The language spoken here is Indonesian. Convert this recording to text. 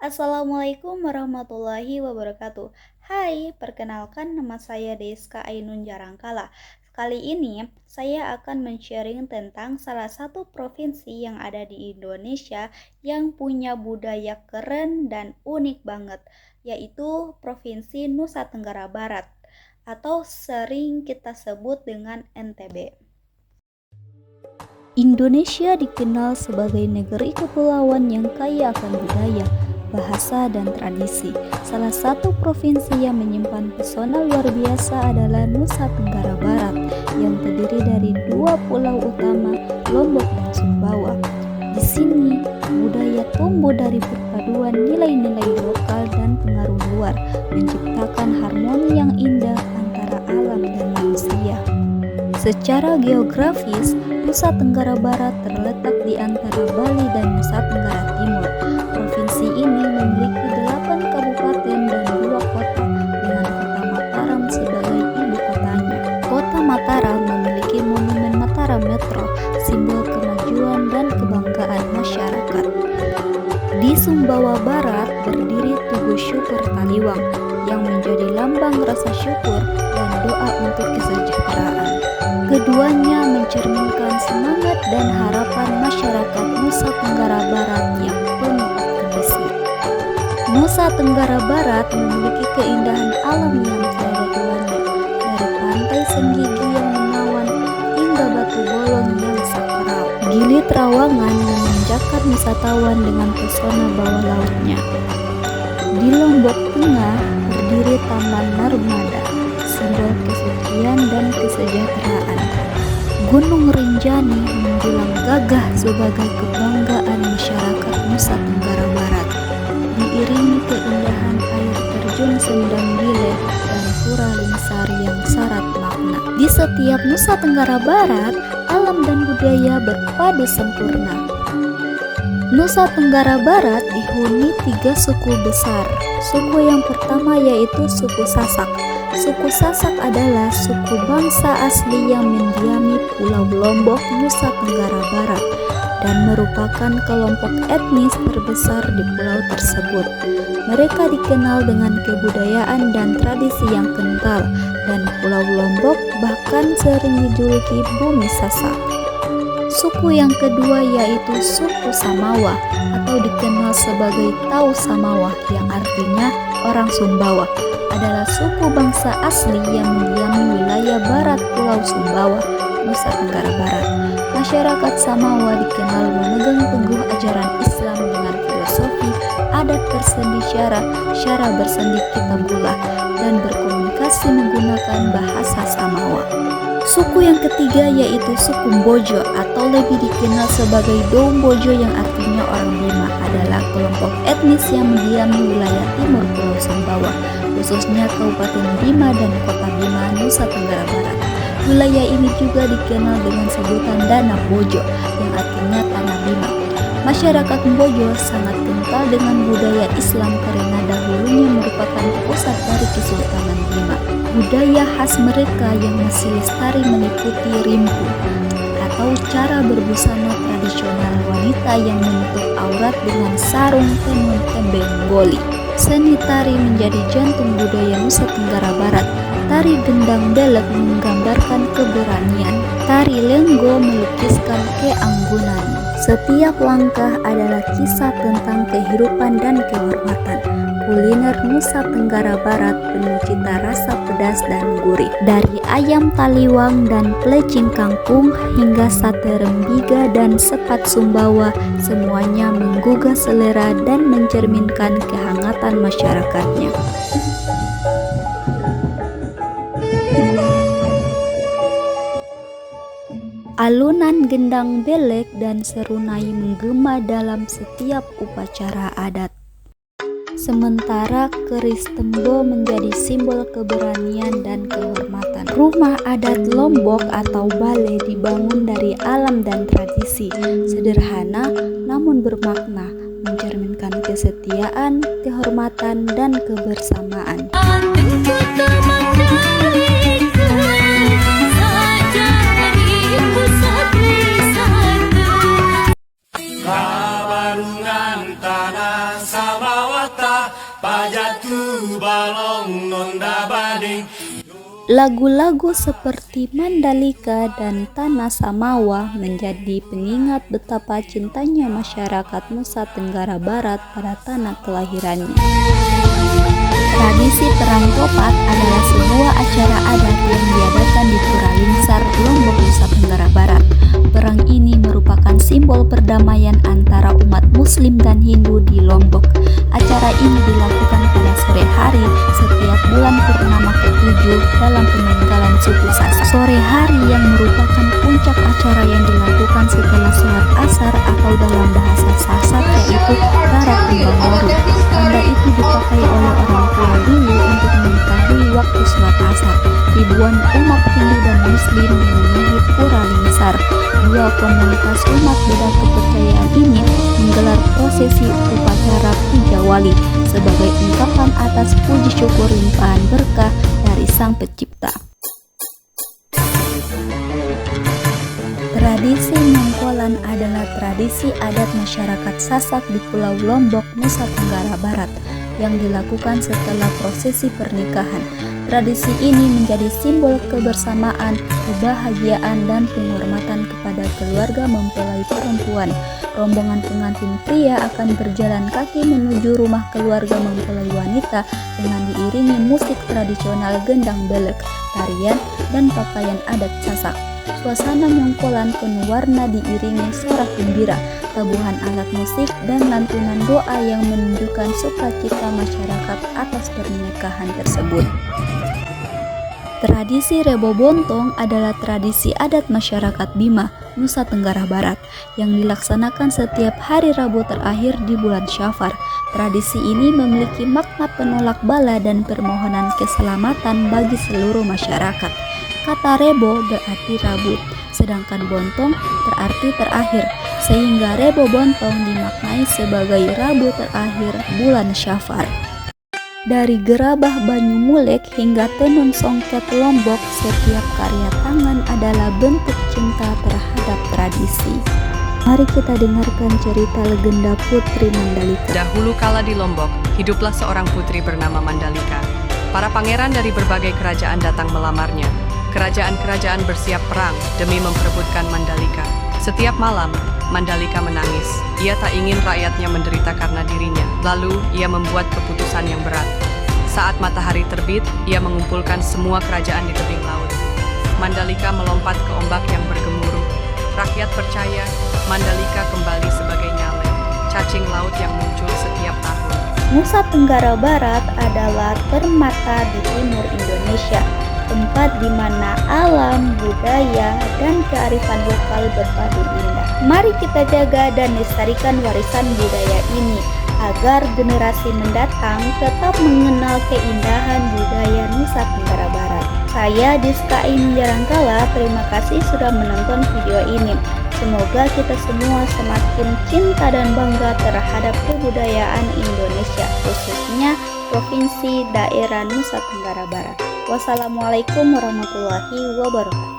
Assalamualaikum warahmatullahi wabarakatuh. Hai, perkenalkan nama saya Deska Ainun Jarangkala. Kali ini saya akan men-sharing tentang salah satu provinsi yang ada di Indonesia yang punya budaya keren dan unik banget, yaitu Provinsi Nusa Tenggara Barat atau sering kita sebut dengan NTB. Indonesia dikenal sebagai negeri kepulauan yang kaya akan budaya, bahasa, dan tradisi. Salah satu provinsi yang menyimpan pesona luar biasa adalah Nusa Tenggara Barat yang terdiri dari dua pulau utama, Lombok dan Sumbawa. Di sini, budaya tumbuh dari perpaduan nilai-nilai lokal dan pengaruh luar, menciptakan harmoni yang indah antara alam dan manusia. Secara geografis, Nusa Tenggara Barat terletak di antara Bali dan Nusa Tenggara Timur. Provinsi ini memiliki 8 kabupaten dan 2 kota dengan kota Mataram sebagai ibu kotanya. Kota Mataram memiliki Monumen Mataram Metro, simbol kemajuan dan kebanggaan masyarakat. Di Sumbawa Barat berdiri Tugu Syukur Taliwang yang menjadi lambang rasa syukur dan doa untuk kesejahteraan. Keduanya mencerminkan semangat dan harapan masyarakat Nusa Tenggara Barat yang penuh optimisme. Nusa Tenggara Barat memiliki keindahan alam yang tiada duanya, dari pantai Senggigi yang menawan hingga Batu Bolong yang sakral. Gili Trawangan memanjakan wisatawan dengan pesona bawah lautnya. Di Lombok Tengah berdiri Taman Narmada, simbol kesucian dan kesejahteraan. Gunung Rinjani menjulang gagah sebagai kebanggaan masyarakat Nusa Tenggara Barat. Diiringi keindahan air terjun Sendang Gile dan Pura Lingsar yang syarat makna. Di setiap Nusa Tenggara Barat, alam dan budaya berpadu sempurna. Nusa Tenggara Barat dihuni 3 suku besar. Suku yang pertama yaitu suku Sasak. Suku Sasak adalah suku bangsa asli yang mendiami Pulau Lombok, Nusa Tenggara Barat, dan merupakan kelompok etnis terbesar di pulau tersebut. Mereka dikenal dengan kebudayaan dan tradisi yang kental, dan Pulau Lombok bahkan sering dijuluki Bumi Sasak. Suku yang kedua yaitu suku Samawa atau dikenal sebagai Tau Samawa yang artinya orang Sumbawa, adalah suku bangsa asli yang mendiami wilayah barat Pulau Sumbawa, Nusa Tenggara Barat. Masyarakat Samawa dikenal memegang teguh ajaran Islam dengan filosofi, adat bersendi syara bersendi kitabullah, dan berkomunikasi menggunakan bahasa Samawa. Suku yang ketiga yaitu suku Mbojo atau lebih dikenal sebagai Dombojo yang artinya orang Bima, adalah kelompok etnis yang mendiami wilayah timur Pulau Sumbawa, khususnya Kabupaten Bima dan Kota Bima, Nusa Tenggara Barat. Wilayah ini juga dikenal dengan sebutan Danau Bojo yang artinya Tanah Bima. Masyarakat Mbojo sangat kental dengan budaya Islam karena dahulunya merupakan pusat dari Kesultanan Bima. Budaya khas mereka yang masih lestari meliputi rimpu atau cara berbusana tradisional wanita yang menutup aurat dengan sarung tenun tembeng goli. Seni tari menjadi jantung budaya Nusa Tenggara Barat. Tari gendang belek menggambarkan keberanian. Tari lenggo melukiskan keanggunan. Setiap langkah adalah kisah tentang kehidupan dan kehormatan. Kuliner Nusa Tenggara Barat penuh cita rasa pedas dan gurih. Dari ayam taliwang dan pelecing kangkung hingga sate rembiga dan sepat Sumbawa, semuanya menggugah selera dan mencerminkan kehangatan masyarakatnya. Alunan gendang belek dan serunai menggema dalam setiap upacara adat. Sementara keris tembo menjadi simbol keberanian dan kehormatan. Rumah adat Lombok atau Bale dibangun dari alam dan tradisi. Sederhana namun bermakna, mencerminkan kesetiaan, kehormatan, dan kebersamaan. Kabarungan tanah Samawa Pajatu balong nonda bading. Lagu-lagu seperti Mandalika dan Tanah Samawa menjadi pengingat betapa cintanya masyarakat Nusa Tenggara Barat pada tanah kelahirannya. Tradisi Perang Topat adalah sebuah acara adat yang diadakan di Pura Lingsar, Lombok, Nusa Tenggara Barat. Perang ini merupakan simbol perdamaian antara umat Muslim dan Hindu di Lombok. Acara ini dilakukan pada sore hari setiap bulan purnama ke-7 dalam penanggalan suku Sasak. Sore hari yang merupakan puncak acara yang dilakukan setelah sholat asar atau dalam bahasa Sasak yaitu Barat Kembang Waru. Tanda itu dipakai oleh orang tua dulu untuk mengetahui waktu sholat asar. Ribuan umat Hindu dan Muslim memenuhi Pura Lingsar. Dua komunitas umat beda kepercayaan ini menggelar prosesi upacara puja wali sebagai ungkapan atas puji syukur limpahan berkah dari Sang Pencipta. Tradisi Mangkolan adalah tradisi adat masyarakat Sasak di Pulau Lombok, Nusa Tenggara Barat yang dilakukan setelah prosesi pernikahan. Tradisi ini menjadi simbol kebersamaan, kebahagiaan, dan penghormatan kepada keluarga mempelai perempuan. Rombongan pengantin pria akan berjalan kaki menuju rumah keluarga mempelai wanita dengan diiringi musik tradisional gendang belek, tarian, dan pakaian adat Sasak. Suasana Mangkolan penuh warna diiringi sorak gembira, tabuhan alat musik, dan lantunan doa yang menunjukkan sukacita masyarakat atas pernikahan tersebut. Tradisi Rebo Bontong adalah tradisi adat masyarakat Bima, Nusa Tenggara Barat yang dilaksanakan setiap hari Rabu terakhir di bulan Syafar. Tradisi ini memiliki makna penolak bala dan permohonan keselamatan bagi seluruh masyarakat. Kata Rebo berarti Rabu, sedangkan Bontong berarti terakhir, sehingga Rebo Bontong dimaknai sebagai Rabu terakhir bulan Syafar. Dari gerabah Banyu Mulek hingga tenun songket Lombok, setiap karya tangan adalah bentuk cinta terhadap tradisi. Mari kita dengarkan cerita legenda Putri Mandalika. Dahulu kala di Lombok, hiduplah seorang putri bernama Mandalika. Para pangeran dari berbagai kerajaan datang melamarnya. Kerajaan-kerajaan bersiap perang demi memperebutkan Mandalika. Setiap malam, Mandalika menangis. Ia tak ingin rakyatnya menderita karena dirinya. Lalu, ia membuat keputusan yang berat. Saat matahari terbit, ia mengumpulkan semua kerajaan di tebing laut. Mandalika melompat ke ombak yang bergemuruh. Rakyat percaya, Mandalika kembali sebagai nyale, cacing laut yang muncul setiap tahun. Nusa Tenggara Barat adalah permata di timur Indonesia, tempat di mana alam, budaya, dan kearifan lokal berpadu indah. Mari kita jaga dan lestarikan warisan budaya ini agar generasi mendatang tetap mengenal keindahan budaya Nusa Tenggara Barat. Saya Diska Aini Jarangkala, terima kasih sudah menonton video ini. Semoga kita semua semakin cinta dan bangga terhadap kebudayaan Indonesia, khususnya Provinsi Daerah Nusa Tenggara Barat. Wassalamualaikum warahmatullahi wabarakatuh.